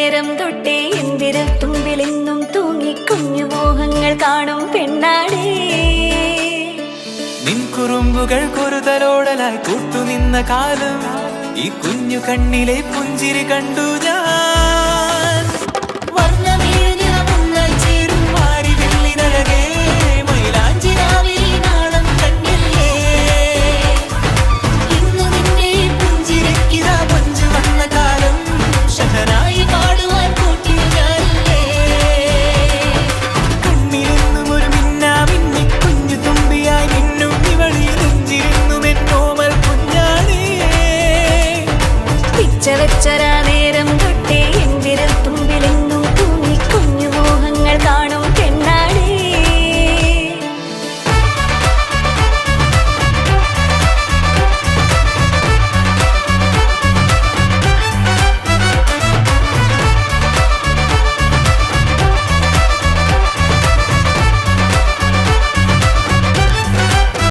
നേരം തൊട്ടേ എന്തിരൽ തുമ്പിലെന്നും തൂങ്ങി കുഞ്ഞു മോഹങ്ങൾ കാണും പെണ്ണാടേ. നിൻ കുറുമ്പുകൾ കുറുതലോടലായി കൂട്ടുനിന്ന കാലം ഈ കുഞ്ഞു കണ്ണിലെ പുഞ്ചിരി കണ്ടു ഞാൻ.